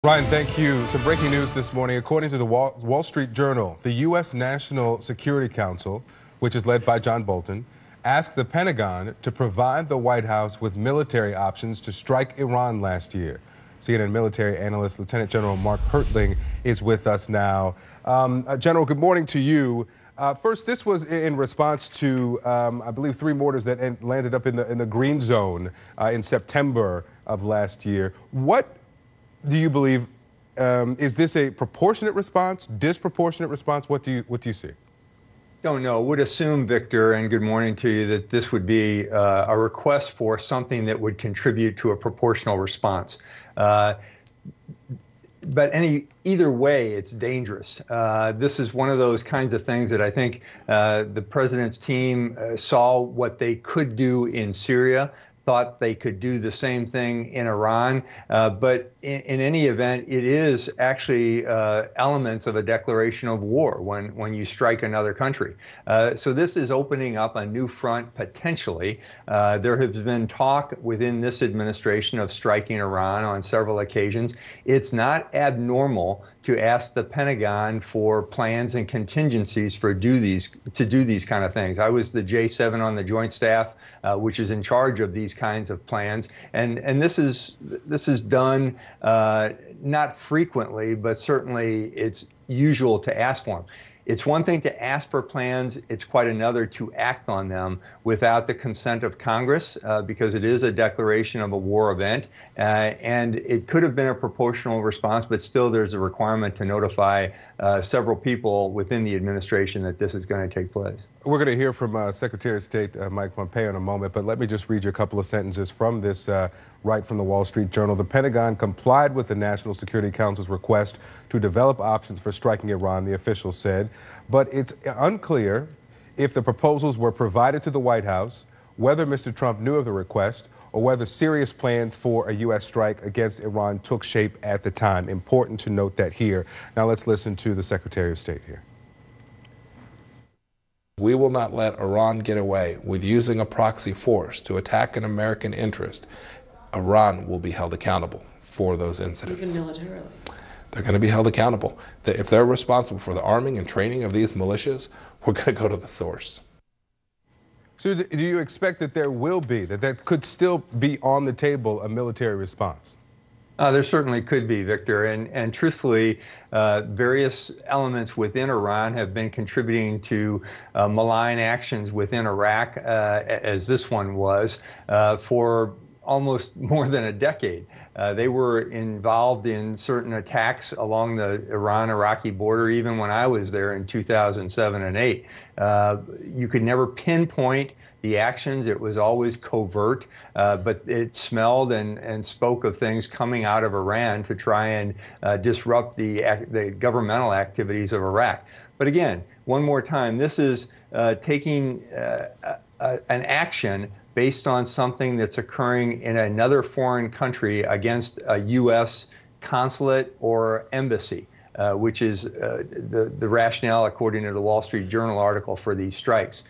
Ryan, thank you. Some breaking news this morning. According to the Wall Street Journal, the U.S. National Security Council, which is led by John Bolton, asked the Pentagon to provide the White House with military options to strike Iran last year. CNN military analyst Lieutenant General Mark Hertling is with us now. General, good morning to you. First, this was in response to, I believe, 3 mortars that landed up in the green zone in September of last year. What do you believe, is this a proportionate response, disproportionate response? What do you see? Don't know. Would assume, Victor, and good morning to you, that this would be a request for something that would contribute to a proportional response. But either way, it's dangerous. This is one of those kinds of things that I think the president's team saw what they could do in Syria, thought they could do the same thing in Iran. But in any event, it is actually elements of a declaration of war when you strike another country. So this is opening up a new front potentially. There has been talk within this administration of striking Iran on several occasions. It's not abnormal to ask the Pentagon for plans and contingencies to do these kind of things. I was the J7 on the Joint Staff, which is in charge of these kinds of plans, and this is done not frequently, but certainly it's usual to ask for them. It's one thing to ask for plans, it's quite another to act on them without the consent of Congress, because it is a declaration of a war event, and it could have been a proportional response, but still there's a requirement to notify several people within the administration that this is going to take place. We're going to hear from Secretary of State Mike Pompeo in a moment, but let me just read you a couple of sentences from this right from the Wall Street Journal. The Pentagon complied with the National Security Council's request to develop options for striking Iran, the official said, but it's unclear if the proposals were provided to the White House, whether Mr. Trump knew of the request, or whether serious plans for a U.S. strike against Iran took shape at the time. Important to note that here. Now let's listen to the Secretary of State here. We will not let Iran get away with using a proxy force to attack an American interest. Iran will be held accountable for those incidents. Even militarily? They're going to be held accountable. If they're responsible for the arming and training of these militias, we're going to go to the source. So do you expect that there will be, that could still be on the table, a military response? There certainly could be, Victor, and truthfully, various elements within Iran have been contributing to malign actions within Iraq, as this one was, for almost more than a decade. They were involved in certain attacks along the Iran-Iraqi border even when I was there in 2007 and 8. You could never pinpoint the actions. It was always covert, but it smelled and spoke of things coming out of Iran to try and disrupt the governmental activities of Iraq. But again, one more time, this is taking an action based on something that's occurring in another foreign country against a U.S. consulate or embassy, which is the rationale according to the Wall Street Journal article for these strikes.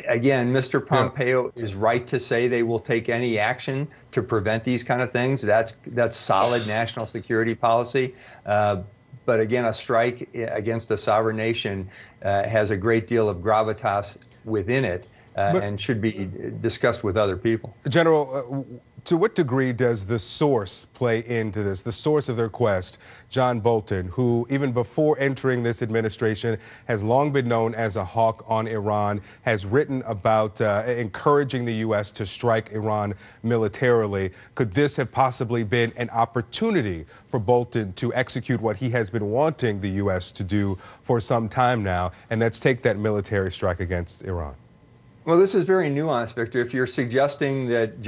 Again, Mr. Pompeo is right to say they will take any action to prevent these kind of things. That's solid national security policy. But again, a strike against a sovereign nation has a great deal of gravitas within it. And should be discussed with other people. General, to what degree does the source play into this? The source of the request, John Bolton, who even before entering this administration has long been known as a hawk on Iran, has written about encouraging the U.S. to strike Iran militarily. Could this have possibly been an opportunity for Bolton to execute what he has been wanting the U.S. to do for some time now, and that's take that military strike against Iran? Well, this is very nuanced, Victor. If you're suggesting that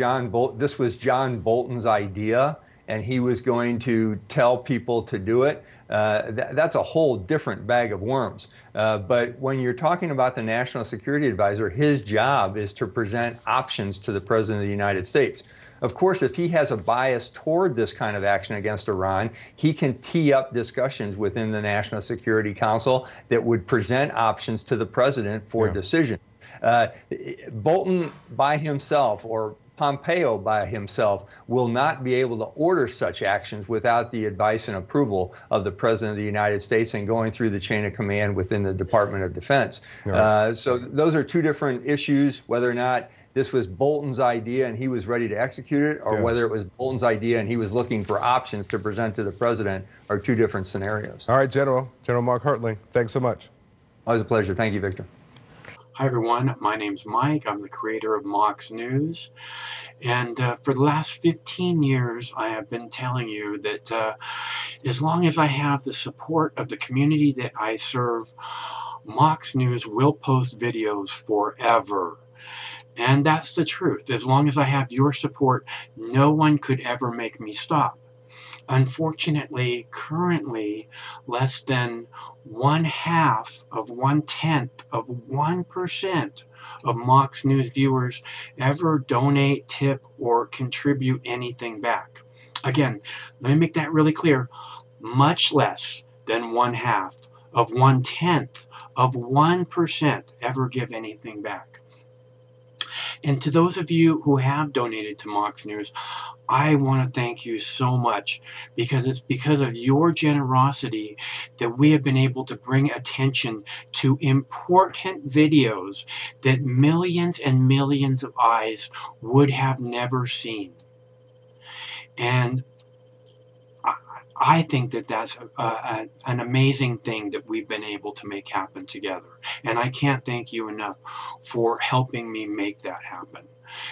this was John Bolton's idea and he was going to tell people to do it, that's a whole different bag of worms. But when you're talking about the National Security Advisor, his job is to present options to the President of the United States. Of course, if he has a bias toward this kind of action against Iran, he can tee up discussions within the National Security Council that would present options to the President for decision. Bolton by himself, or Pompeo by himself will not be able to order such actions without the advice and approval of the President of the United States and going through the chain of command within the Department of Defense. Right. So those are two different issues, whether or not this was Bolton's idea and he was ready to execute it, or whether it was Bolton's idea and he was looking for options to present to the president, are two different scenarios. All right, General Mark Hertling, thanks so much. Always a pleasure. Thank you, Victor. Hi everyone, my name's Mike. I'm the creator of Mox News, and for the last 15 years I have been telling you that as long as I have the support of the community that I serve, Mox News will post videos forever. And that's the truth. As long as I have your support, no one could ever make me stop. Unfortunately, currently, less than 1/2 of 1/10 of 1% of Mox News viewers ever donate, tip, or contribute anything back. Again, let me make that really clear. Much less than 1/2 of 1/10 of 1% ever give anything back. And to those of you who have donated to Mox News, I want to thank you so much, because it's because of your generosity that we have been able to bring attention to important videos that millions and millions of eyes would have never seen. And I think that that's an amazing thing that we've been able to make happen together. And I can't thank you enough for helping me make that happen.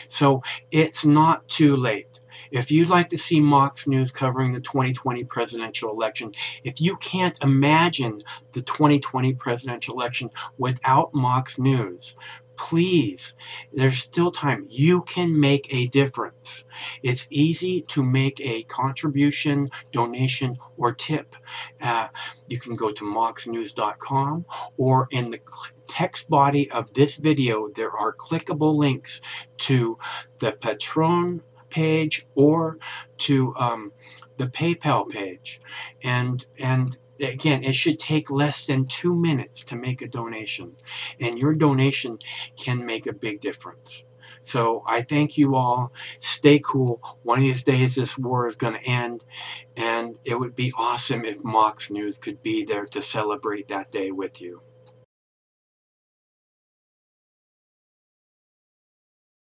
So it's not too late. If you'd like to see Mox News covering the 2020 presidential election, if you can't imagine the 2020 presidential election without Mox News, please, there's still time. You can make a difference. It's easy to make a contribution, donation, or tip. You can go to moxnews.com, or in the text body of this video, there are clickable links to the Patreon page or to the PayPal page. And again, it should take less than 2 minutes to make a donation, and your donation can make a big difference. So I thank you all. Stay cool. One of these days this war is going to end, and it would be awesome if Mox News could be there to celebrate that day with you.